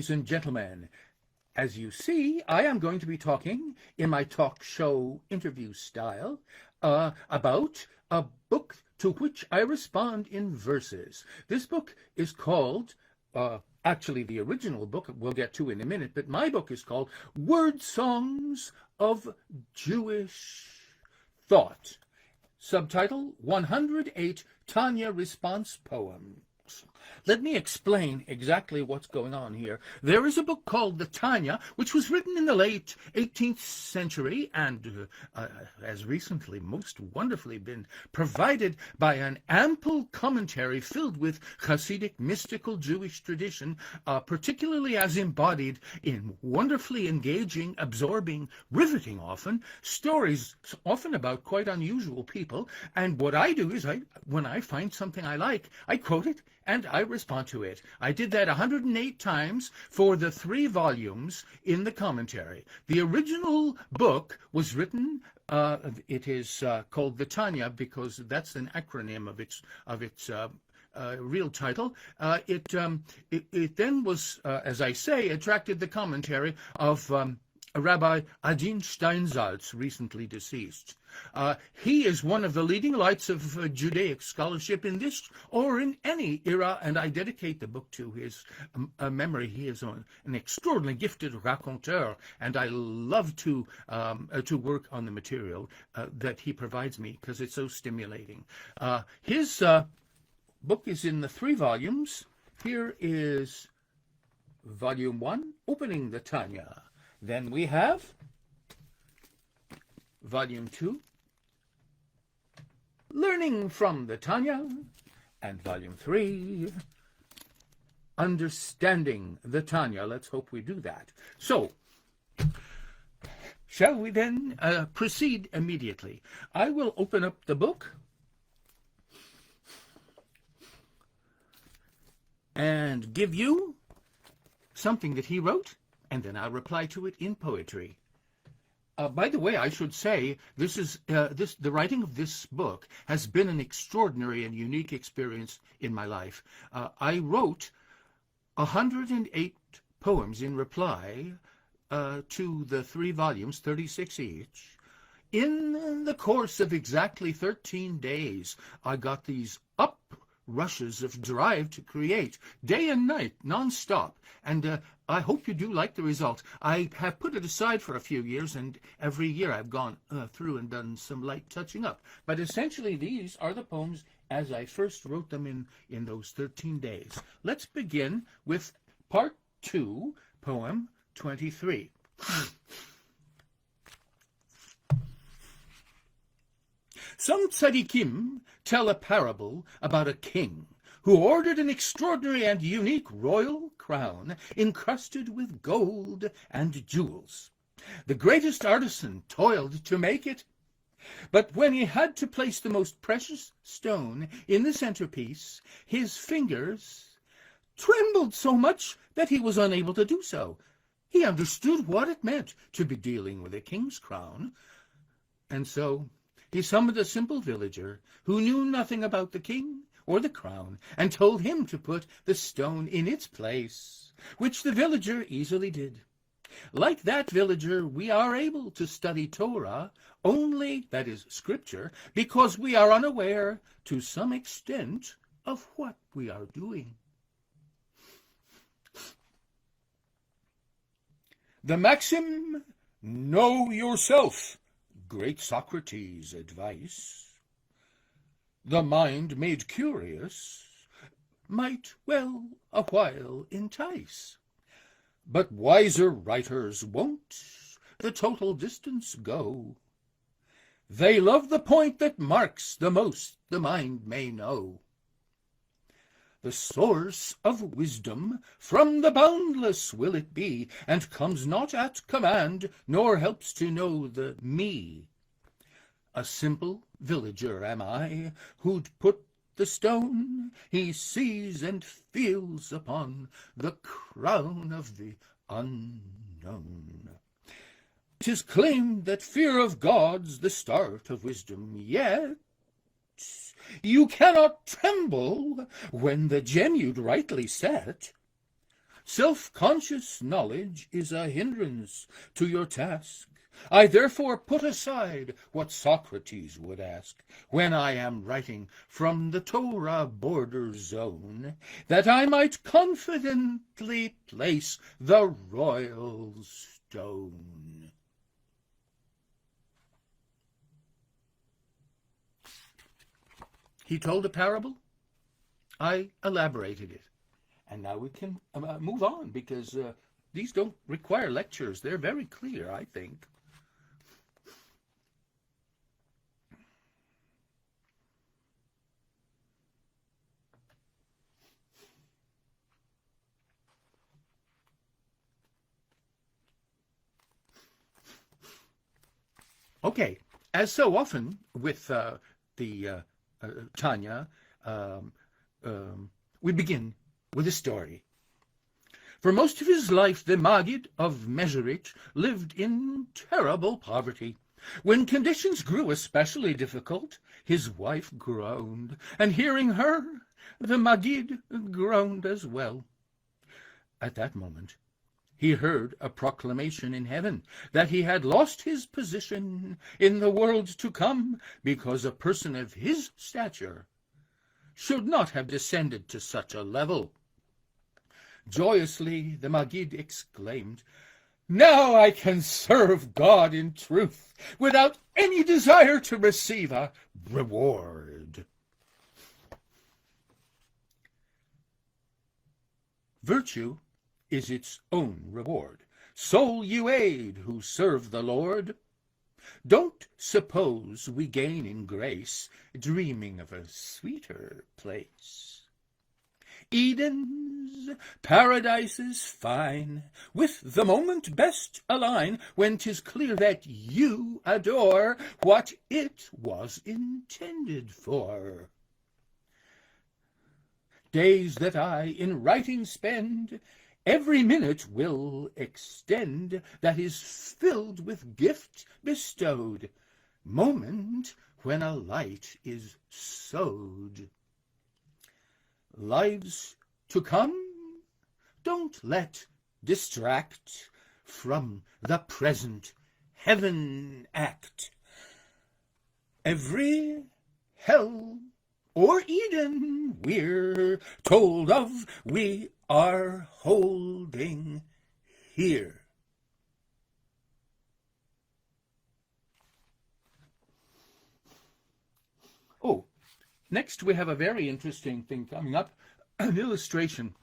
ladies and gentlemen. As you see, I am going to be talking in my talk show interview style about a book to which I respond in verses. This book is called, actually the original book we'll get to in a minute, but my book is called Wordsongs of Jewish Thought. Subtitle, 108 Tanya Response Poems. Let me explain exactly what's going on here. There is a book called the Tanya, which was written in the late 18th century and has recently most wonderfully been provided by an ample commentary filled with Hasidic mystical Jewish tradition, particularly as embodied in wonderfully engaging, absorbing, riveting often, stories often about quite unusual people. And what I do is when I find something I like, I quote it and I respond to it. I did that 108 times for the 3 volumes in the commentary. The original book was written, it is called the Tanya because that's an acronym of its real title. It then was, as I say, attracted the commentary of Rabbi Adin Steinsaltz, recently deceased. He is one of the leading lights of Judaic scholarship in this or in any era, and I dedicate the book to his memory. He is an extraordinarily gifted raconteur, and I love to work on the material that he provides me because it's so stimulating. His book is in the 3 volumes. Here is Volume 1, Opening the Tanya. Then we have Volume 2, Learning from the Tanya, and Volume 3, Understanding the Tanya. Let's hope we do that. So, shall we then proceed immediately? I will open up the book and give you something that he wrote, and then I'll reply to it in poetry. By the way, I should say the writing of this book has been an extraordinary and unique experience in my life. I wrote 108 poems in reply to the 3 volumes, 36 each. In the course of exactly 13 days, I got these rushes of drive to create, day and night, non-stop, and I hope you do like the result. I have put it aside for a few years, and every year I've gone through and done some light touching up. But essentially, these are the poems as I first wrote them in those 13 days. Let's begin with Part 2, Poem 23. Some tzaddikim tell a parable about a king who ordered an extraordinary and unique royal crown encrusted with gold and jewels. The greatest artisan toiled to make it, but when he had to place the most precious stone in the centerpiece, his fingers trembled so much that he was unable to do so. He understood what it meant to be dealing with a king's crown, and so he summoned a simple villager who knew nothing about the king or the crown and told him to put the stone in its place, which the villager easily did. Like that villager, we are able to study Torah only, that is, Scripture, because we are unaware to some extent of what we are doing. The maxim, know yourself, great Socrates' advice, the mind made curious might well a while entice, but wiser writers won't the total distance go. They love the point that marks the most the mind may know. The source of wisdom from the boundless will it be, and comes not at command, nor helps to know the me. A simple villager am I, who'd put the stone he sees and feels upon the crown of the unknown. 'Tis claimed that fear of God's the start of wisdom, yet you cannot tremble when the gem you'd rightly set self-conscious knowledge is a hindrance to your task. I therefore put aside what Socrates would ask when I am writing from the Torah border zone, that I might confidently place the royal stone. He told a parable. I elaborated it. And now we can move on, because these don't require lectures. They're very clear, I think. Okay, as so often with the Tanya, we begin with a story. For most of his life, the Maggid of Mezherich lived in terrible poverty. When conditions grew especially difficult, his wife groaned, and hearing her, the Maggid groaned as well. At that moment, he heard a proclamation in heaven that he had lost his position in the world to come, because a person of his stature should not have descended to such a level. Joyously the Maggid exclaimed, "Now I can serve God in truth, without any desire to receive a reward." Virtue is its own reward. Soul you aid who serve the Lord. Don't suppose we gain in grace, dreaming of a sweeter place. Eden's paradises fine, with the moment best align, when 'tis clear that you adore what it was intended for. Days that I in writing spend, every minute will extend, that is filled with gift bestowed, moment when a light is sowed. Lives to come, don't let distract from the present heaven act. Every hell or Eden we're told of, we are holding here. Oh, next we have a very interesting thing coming up, an illustration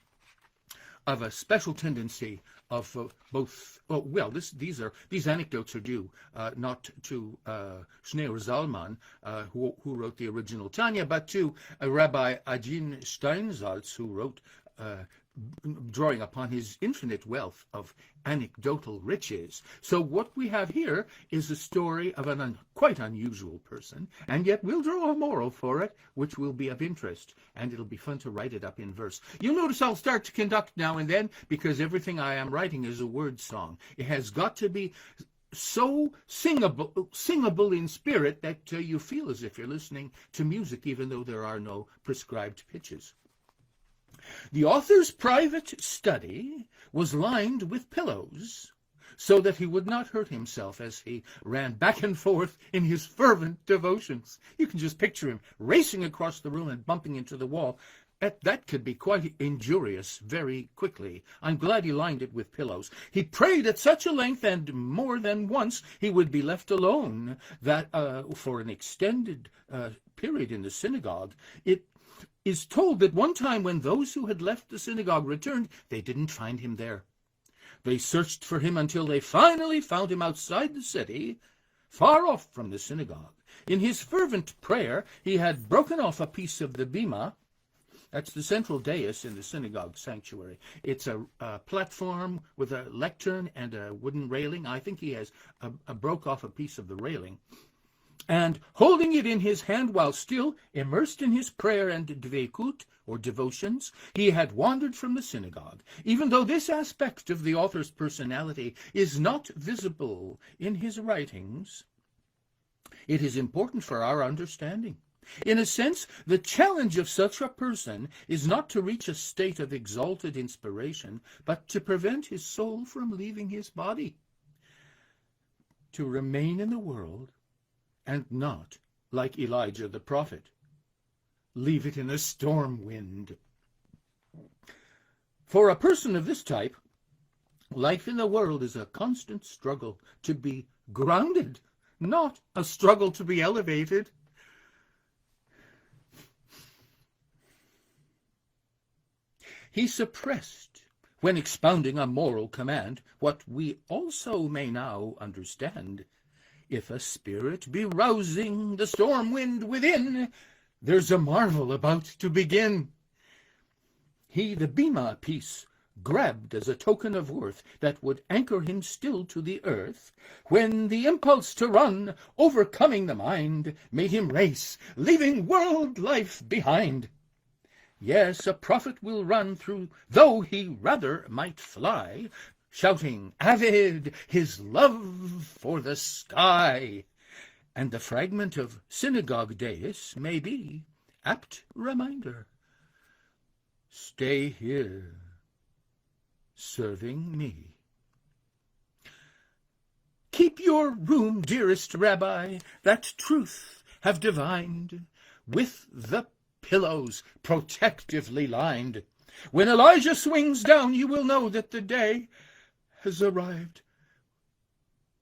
of a special tendency of both. Oh, well, these anecdotes are due not to Schneur Zalman, who wrote the original Tanya, but to Rabbi Adin Steinsaltz, who wrote, drawing upon his infinite wealth of anecdotal riches. So what we have here is a story of an quite unusual person, and yet we'll draw a moral for it, which will be of interest, and it'll be fun to write it up in verse. You'll notice I'll start to conduct now and then, because everything I am writing is a word song. It has got to be so singable in spirit that you feel as if you're listening to music, even though there are no prescribed pitches. The author's private study was lined with pillows, so that he would not hurt himself as he ran back and forth in his fervent devotions. You can just picture him racing across the room and bumping into the wall. That could be quite injurious very quickly. I'm glad he lined it with pillows. He prayed at such a length, and more than once he would be left alone that for an extended period in the synagogue. It is told that one time when those who had left the synagogue returned, they didn't find him there. They searched for him until they finally found him outside the city, far off from the synagogue. In his fervent prayer, he had broken off a piece of the bima. That's the central dais in the synagogue sanctuary. It's a platform with a lectern and a wooden railing. I think he has broke off a piece of the railing. And holding it in his hand while still immersed in his prayer and dveikut, or devotions, he had wandered from the synagogue. Even though this aspect of the author's personality is not visible in his writings, it is important for our understanding. In a sense, the challenge of such a person is not to reach a state of exalted inspiration, but to prevent his soul from leaving his body, to remain in the world and not, like Elijah the prophet, leave it in a storm wind. For a person of this type, life in the world is a constant struggle to be grounded, not a struggle to be elevated. He suppressed, when expounding a moral command, what we also may now understand. If a spirit be rousing the storm wind within, there's a marvel about to begin. He the bema piece grabbed as a token of worth that would anchor him still to the earth, when the impulse to run, overcoming the mind, made him race, leaving world life behind. Yes, a prophet will run through, though he rather might fly, shouting, avid, his love for the sky. And the fragment of synagogue dais may be apt reminder. Stay here, serving me. Keep your room, dearest Rabbi, that truth have divined, with the pillows protectively lined. When Elijah swings down, you will know that the day has arrived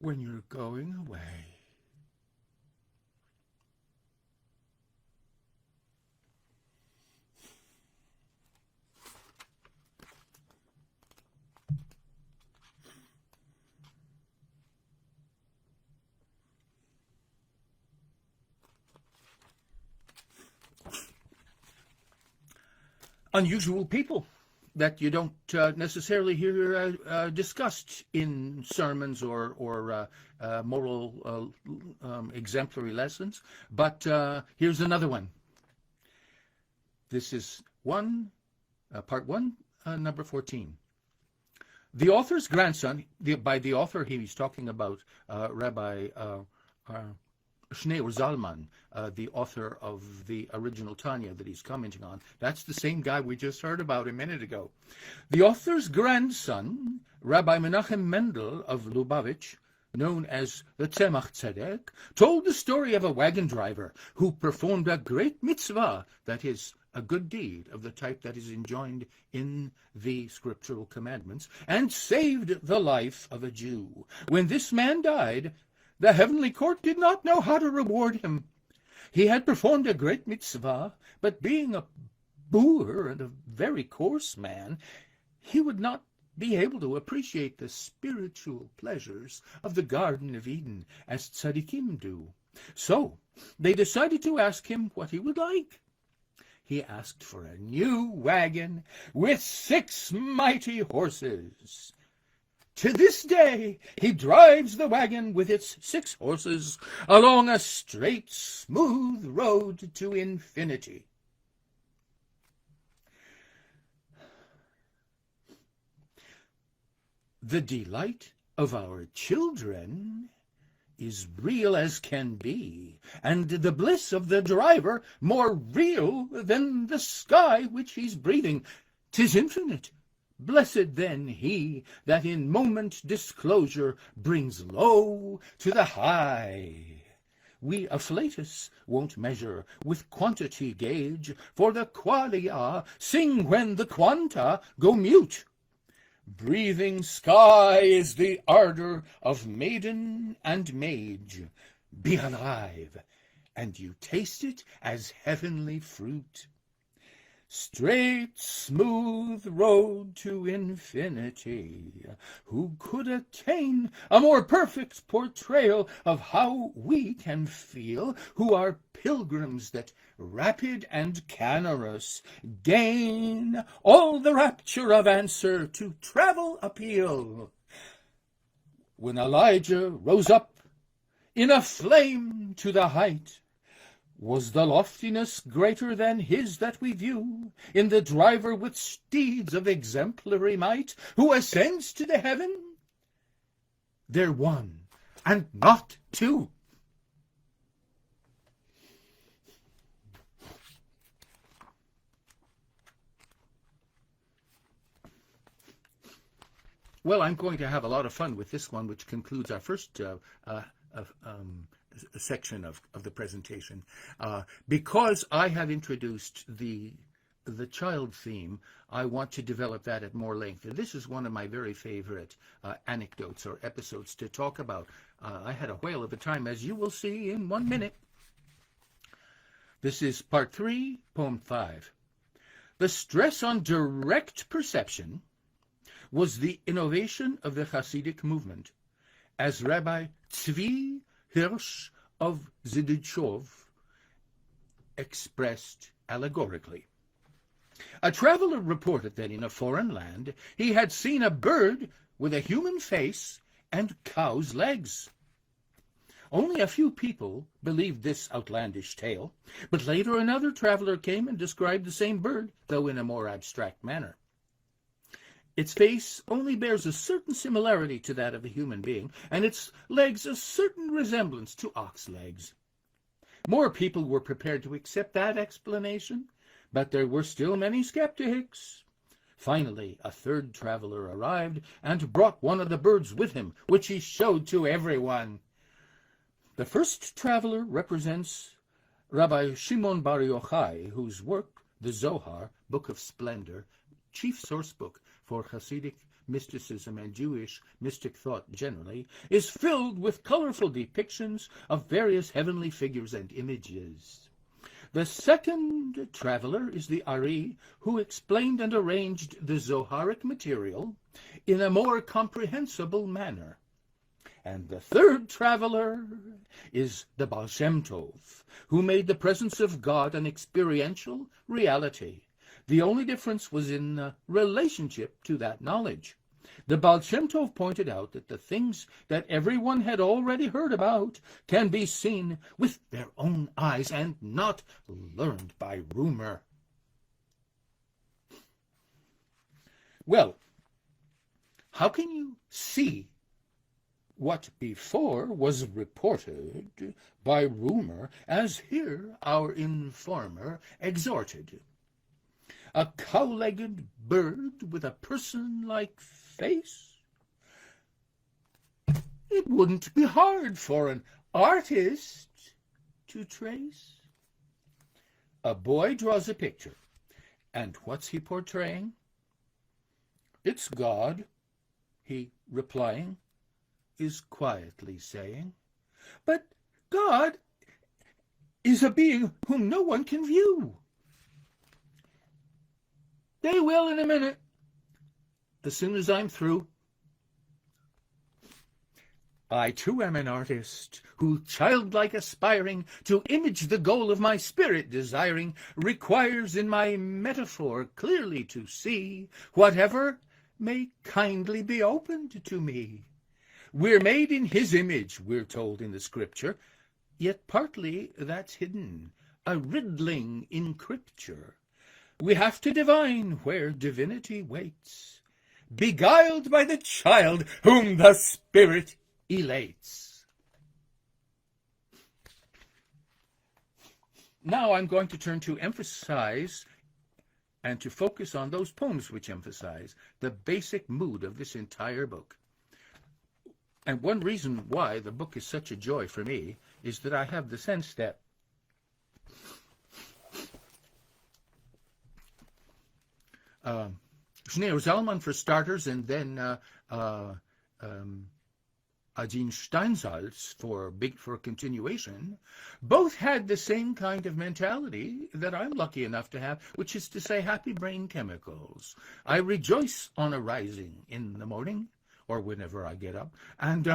when you're going away. Unusual people that you don't necessarily hear discussed in sermons or moral exemplary lessons. But here's another one. This is part 1, number 14. The author's grandson, by the author he's talking about Rabbi Schneur Zalman, the author of the original Tanya that he's commenting on. That's the same guy we just heard about a minute ago. The author's grandson, Rabbi Menachem Mendel of Lubavitch, known as the Tzemach Tzedek, told the story of a wagon driver who performed a great mitzvah, that is, a good deed of the type that is enjoined in the scriptural commandments, and saved the life of a Jew. When this man died, the heavenly court did not know how to reward him. He had performed a great mitzvah, but being a boor and a very coarse man, he would not be able to appreciate the spiritual pleasures of the Garden of Eden as tzaddikim do. So they decided to ask him what he would like. He asked for a new wagon with 6 mighty horses. To this day, he drives the wagon with its 6 horses along a straight, smooth road to infinity. The delight of our children is real as can be, and the bliss of the driver more real than the sky which he's breathing. 'Tis infinite. Blessed then he that in moment disclosure brings low to the high. We afflatus won't measure with quantity gauge, for the qualia sing when the quanta go mute. Breathing sky is the ardor of maiden and mage. Be alive, and you taste it as heavenly fruit. Straight, smooth road to infinity. Who could attain a more perfect portrayal of how we can feel, who are pilgrims that, rapid and canorous, gain all the rapture of answer to travel appeal? When Elijah rose up in a flame to the height, was the loftiness greater than his that we view in the driver with steeds of exemplary might, who ascends to the heaven? They're one, and not two. Well, I'm going to have a lot of fun with this one, which concludes our first section of the presentation. Because I have introduced the child theme, I want to develop that at more length. And this is one of my very favorite anecdotes or episodes to talk about. I had a whale of a time, as you will see in 1 minute. This is part 3, poem 5. The stress on direct perception was the innovation of the Hasidic movement, as Rabbi Tzvi Hirsch of Zidichov expressed allegorically. A traveler reported that in a foreign land he had seen a bird with a human face and cow's legs. Only a few people believed this outlandish tale, but later another traveler came and described the same bird, though in a more abstract manner. Its face only bears a certain similarity to that of a human being, and its legs a certain resemblance to ox legs. More people were prepared to accept that explanation, but there were still many skeptics. Finally, a third traveler arrived and brought one of the birds with him, which he showed to everyone. The first traveler represents Rabbi Shimon Bar Yochai, whose work, the Zohar, Book of Splendor, chief source book for Hasidic mysticism and Jewish mystic thought generally, is filled with colorful depictions of various heavenly figures and images. The second traveler is the Ari, who explained and arranged the Zoharic material in a more comprehensible manner. And the third traveler is the Baal Shem Tov, who made the presence of God an experiential reality. The only difference was in the relationship to that knowledge. The Baal Shem Tov pointed out that the things that everyone had already heard about can be seen with their own eyes and not learned by rumor. Well, how can you see what before was reported by rumor, as here our informer exhorted? A cow-legged bird with a person-like face? It wouldn't be hard for an artist to trace. A boy draws a picture, and what's he portraying? It's God, he replying is quietly saying. But God is a being whom no one can view. They will in a minute, as soon as I'm through. I too am an artist, who, childlike aspiring to image the goal of my spirit desiring, requires in my metaphor clearly to see whatever may kindly be opened to me. We're made in his image, we're told in the scripture, yet partly that's hidden, a riddling encrypture. We have to divine where divinity waits, beguiled by the child whom the Spirit elates. Now I'm going to turn to emphasize and to focus on those poems which emphasize the basic mood of this entire book. And one reason why the book is such a joy for me is that I have the sense that Schneur Zalman for starters, and then Adin Steinsaltz for continuation, both had the same kind of mentality that I'm lucky enough to have, which is to say, happy brain chemicals. I rejoice on arising in the morning, or whenever I get up, and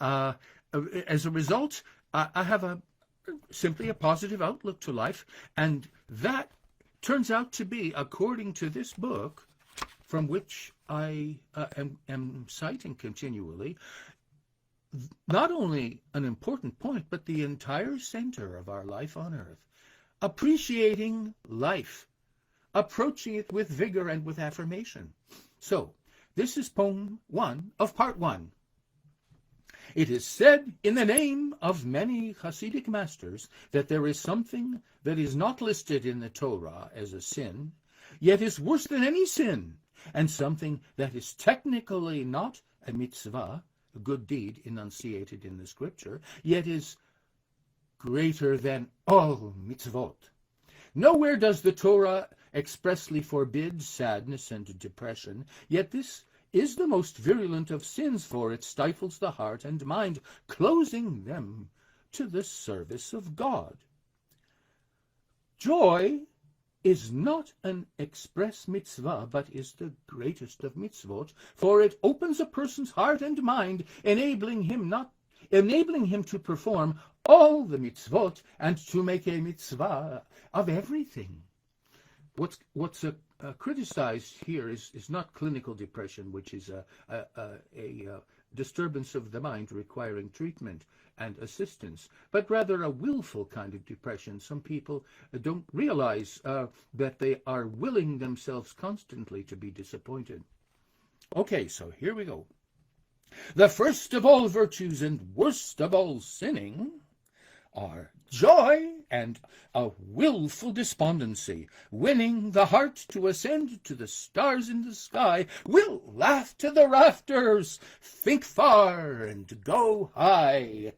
as a result, I have simply a positive outlook to life, and that turns out to be, according to this book, from which I am citing continually, not only an important point, but the entire center of our life on earth. Appreciating life, approaching it with vigor and with affirmation. So, this is poem 1 of part 1. It is said in the name of many Hasidic masters that there is something that is not listed in the Torah as a sin, yet is worse than any sin, and something that is technically not a mitzvah, a good deed enunciated in the scripture, yet is greater than all mitzvot. Nowhere does the Torah expressly forbid sadness and depression, yet this is the most virulent of sins, for it stifles the heart and mind, closing them to the service of God. Joy is not an express mitzvah, but is the greatest of mitzvot, for it opens a person's heart and mind, enabling him to perform all the mitzvot and to make a mitzvah of everything. What's criticized here is not clinical depression, which is a disturbance of the mind requiring treatment and assistance, but rather a willful kind of depression. Some people don't realize that they are willing themselves constantly to be disappointed. Okay, so here we go. The first of all virtues and worst of all sinning are joy and a willful despondency, winning the heart to ascend to the stars in the sky, will laugh to the rafters, think far and go high.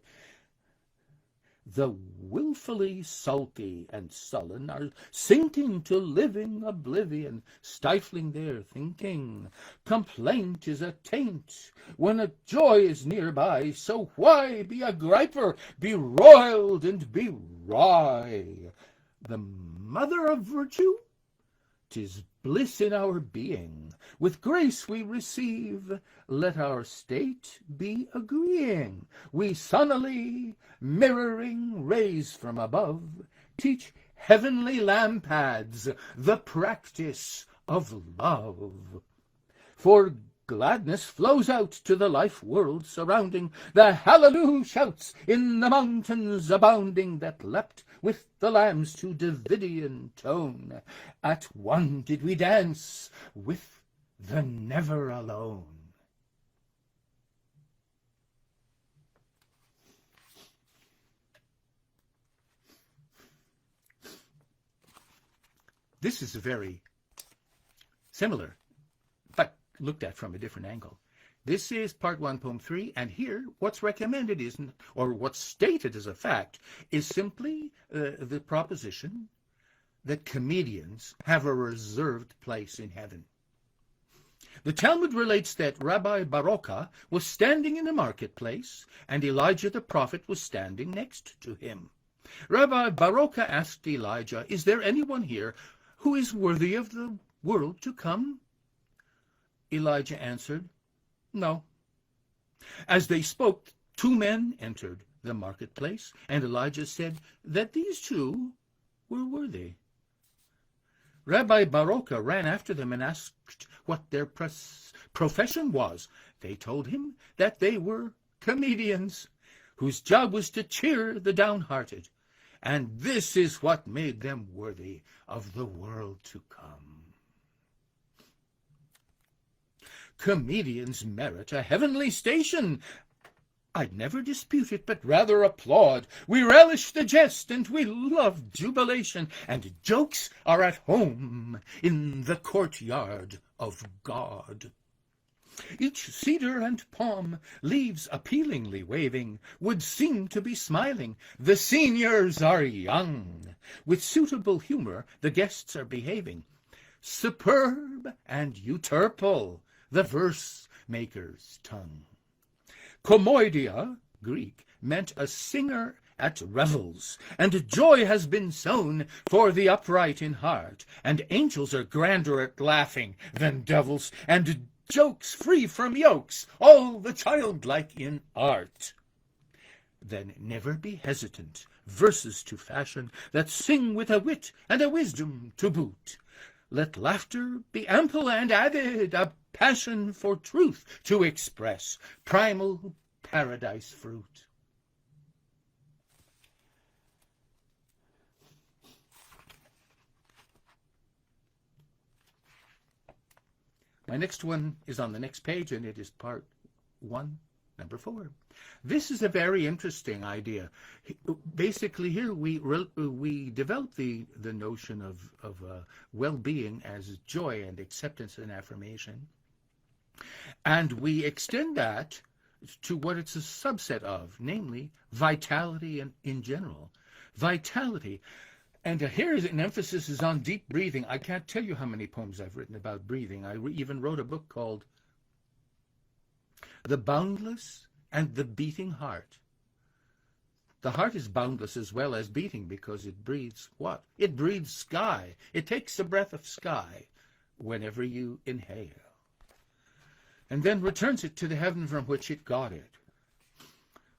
The willfully sulky and sullen are sinking to living oblivion, stifling their thinking. Complaint is a taint when a joy is nearby, so why be a griper, be roiled and be wry? The mother of virtue? 'Tis bliss in our being, with grace we receive, let our state be agreeing. We sunnily, mirroring rays from above, teach heavenly lampads the practice of love. For gladness flows out to the life world surrounding, the hallelujah shouts in the mountains abounding, that leapt with the lambs to Davidian tone. At one did we dance with the never alone. This is very similar, but looked at from a different angle. This is part 1, poem 3, and here what's recommended is, or what's stated as a fact, is simply the proposition that comedians have a reserved place in heaven. The Talmud relates that Rabbi Baroka was standing in the marketplace, and Elijah the prophet was standing next to him. Rabbi Baroka asked Elijah, "Is there anyone here who is worthy of the world to come?" Elijah answered, "No." As they spoke, 2 men entered the marketplace, and Elijah said that these 2 were worthy. Rabbi Baroka ran after them and asked what their profession was. They told him that they were comedians, whose job was to cheer the downhearted, and this is what made them worthy of the world to come. Comedians merit a heavenly station. I'd never dispute it, but rather applaud. We relish the jest, and we love jubilation, and jokes are at home in the courtyard of God. Each cedar and palm, leaves appealingly waving, would seem to be smiling. The seniors are young. With suitable humor, the guests are behaving. Superb and euterpal, the verse maker's tongue. Komoidia, Greek, meant a singer at revels, and joy has been sown for the upright in heart, and angels are grander at laughing than devils, and jokes free from yokes, all the childlike in art. Then never be hesitant, verses to fashion, that sing with a wit and a wisdom to boot. Let laughter be ample and added, a passion for truth to express, primal paradise fruit. My next one is on the next page, and it is part 1, Number 4. This is a very interesting idea. Basically, here we develop the notion of well-being as joy and acceptance and affirmation, and we extend that to what it's a subset of, namely vitality in general. Vitality. And here is an emphasis is on deep breathing. I can't tell you how many poems I've written about breathing. I even wrote a book called The Boundless and the Beating Heart. The heart is boundless as well as beating because it breathes what? It breathes sky. It takes a breath of sky whenever you inhale, and then returns it to the heaven from which it got it.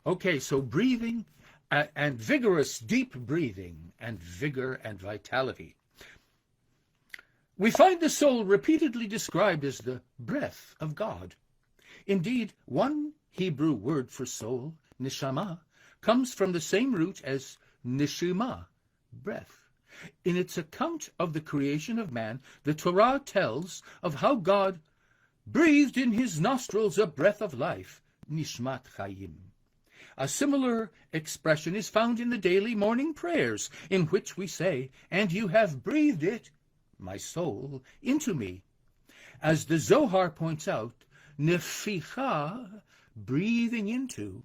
Okay, so breathing and vigorous deep breathing and vigor and vitality. We find the soul repeatedly described as the breath of God. Indeed, one Hebrew word for soul, neshama, comes from the same root as neshima, breath. In its account of the creation of man, the Torah tells of how God breathed in his nostrils a breath of life, nishmat chayim. A similar expression is found in the daily morning prayers, in which we say, "And you have breathed it, my soul, into me." As the Zohar points out, neficha, breathing into,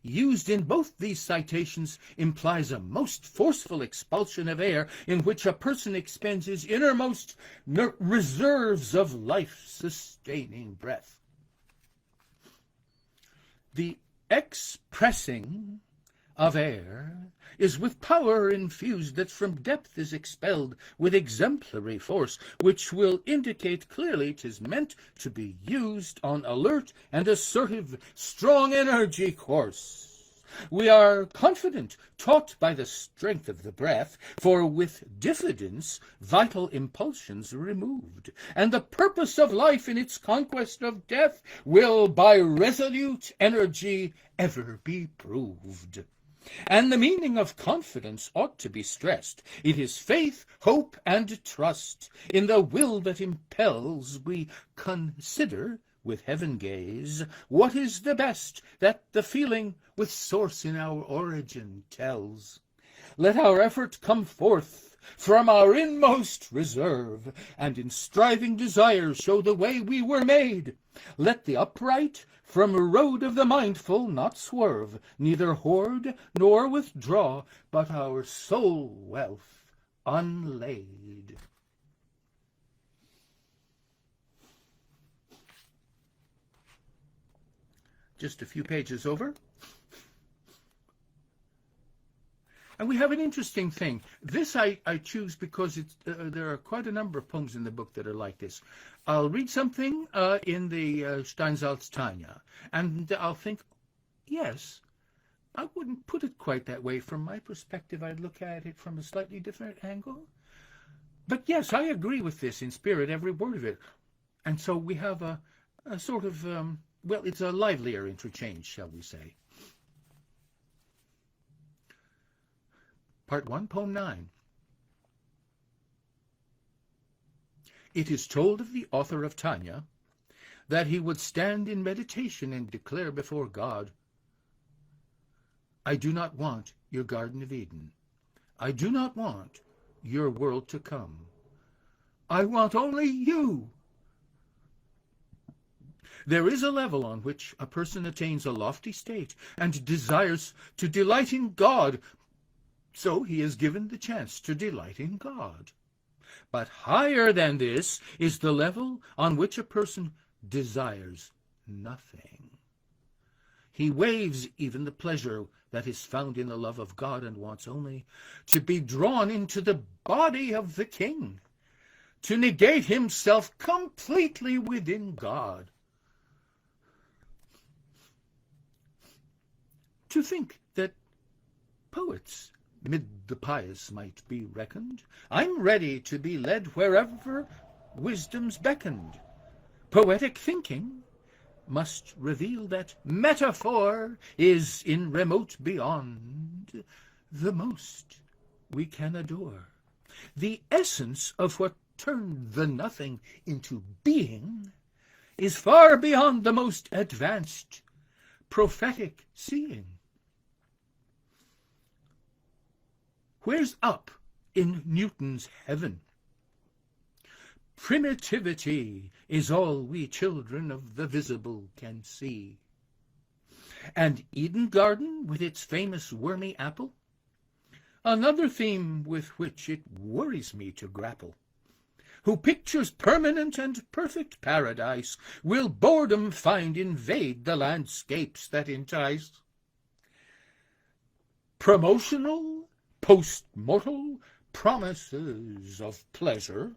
used in both these citations, implies a most forceful expulsion of air in which a person expends his innermost reserves of life-sustaining breath. The expressing of air is with power infused that from depth is expelled with exemplary force, which will indicate clearly 'tis meant to be used on alert and assertive, strong energy course. We are confident, taught by the strength of the breath, for with diffidence vital impulsions are removed, and the purpose of life in its conquest of death will by resolute energy ever be proved. And the meaning of confidence ought to be stressed. It is faith, hope, and trust in the will that impels we consider with heaven gaze what is the best that the feeling with source in our origin tells. Let our effort come forth from our inmost reserve, and in striving desire show the way we were made. Let the upright from a road of the mindful not swerve, neither hoard nor withdraw, but our soul wealth unlaid. Just a few pages over. And we have an interesting thing. This I choose because there are quite a number of poems in the book that are like this. I'll read something in the Steinsaltz Tanya, and I'll think, yes, I wouldn't put it quite that way. From my perspective, I'd look at it from a slightly different angle. But yes, I agree with this in spirit, every word of it. And so we have a sort of, well, it's a livelier interchange, shall we say. Part 1, Poem 9. It is told of the author of Tanya that he would stand in meditation and declare before God, I do not want your Garden of Eden. I do not want your world to come. I want only you. There is a level on which a person attains a lofty state and desires to delight in God, so he is given the chance to delight in God. But higher than this is the level on which a person desires nothing. He waives even the pleasure that is found in the love of God and wants only to be drawn into the body of the King, to negate himself completely within God. To think that poets mid the pious might be reckoned, I'm ready to be led wherever wisdom's beckoned. Poetic thinking must reveal that metaphor is in remote beyond the most we can adore. The essence of what turned the nothing into being is far beyond the most advanced prophetic seeing. Where's up in Newton's heaven? Primitivity is all we children of the visible can see. And Eden Garden with its famous wormy apple? Another theme with which it worries me to grapple. Who pictures permanent and perfect paradise will boredom find invade the landscapes that entice? Promotional, post-mortal promises of pleasure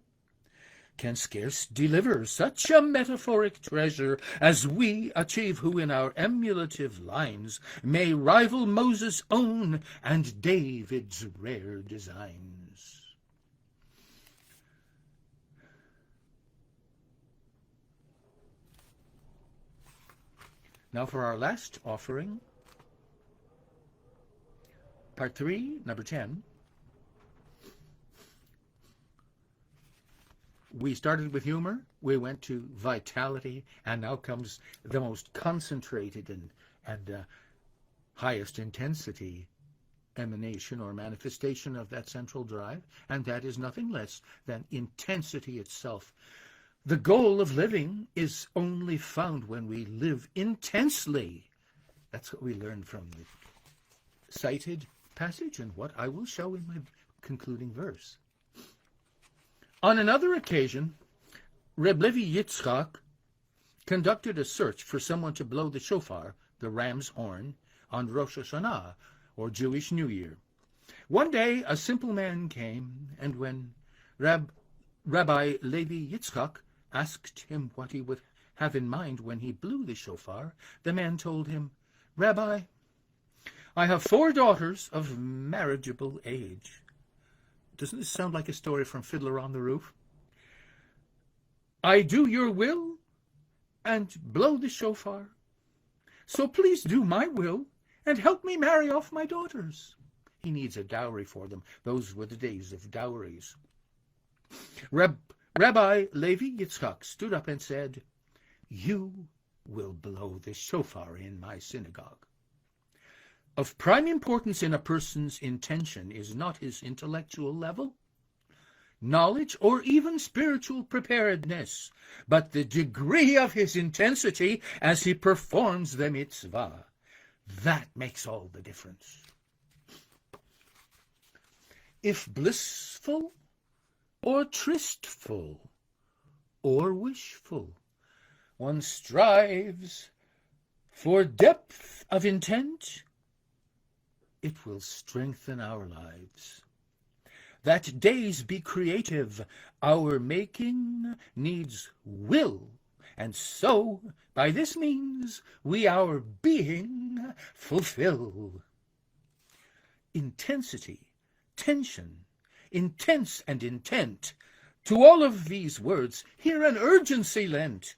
can scarce deliver such a metaphoric treasure as we achieve, who in our emulative lines may rival Moses' own and David's rare designs. Now for our last offering, part 3, number 10. We started with humor, we went to vitality, and now comes the most concentrated and highest intensity emanation or manifestation of that central drive, and that is nothing less than intensity itself. The goal of living is only found when we live intensely. That's what we learned from the cited passage and what I will show in my concluding verse. On another occasion, Reb Levi Yitzchak conducted a search for someone to blow the shofar, the ram's horn, on Rosh Hashanah, or Jewish New Year. One day, a simple man came, and when Rabbi Levi Yitzchak asked him what he would have in mind when he blew the shofar, the man told him, "Rabbi, I have 4 daughters of marriageable age." Doesn't this sound like a story from Fiddler on the Roof? "I do your will and blow the shofar. So please do my will and help me marry off my daughters." He needs a dowry for them. Those were the days of dowries. Rabbi Levi Yitzchak stood up and said, "You will blow the shofar in my synagogue." Of prime importance in a person's intention is not his intellectual level, knowledge, or even spiritual preparedness, but the degree of his intensity as he performs the mitzvah. That makes all the difference. If blissful, or tristful, or wishful, one strives for depth of intent, it will strengthen our lives. That days be creative, our making needs will, and so, by this means, we our being fulfill. Intensity, tension, intense and intent, to all of these words here an urgency lent.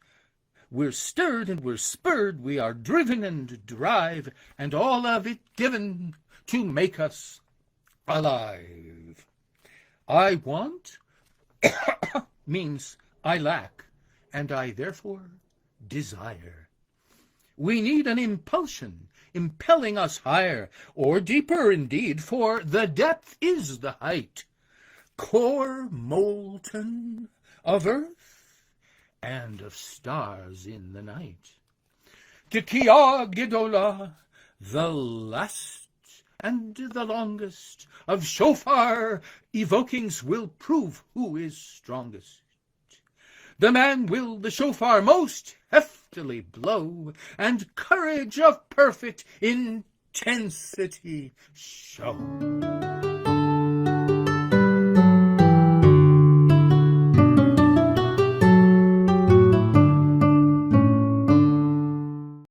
We're stirred and we're spurred, we are driven and drive, and all of it given to make us alive. I want means I lack, and I therefore desire. We need an impulsion impelling us higher, or deeper indeed, for the depth is the height. Core molten of earth and of stars in the night. Tekiah Gedolah, the last and the longest of shofar evokings will prove who is strongest. The man will the shofar most heftily blow, and courage of perfect intensity show.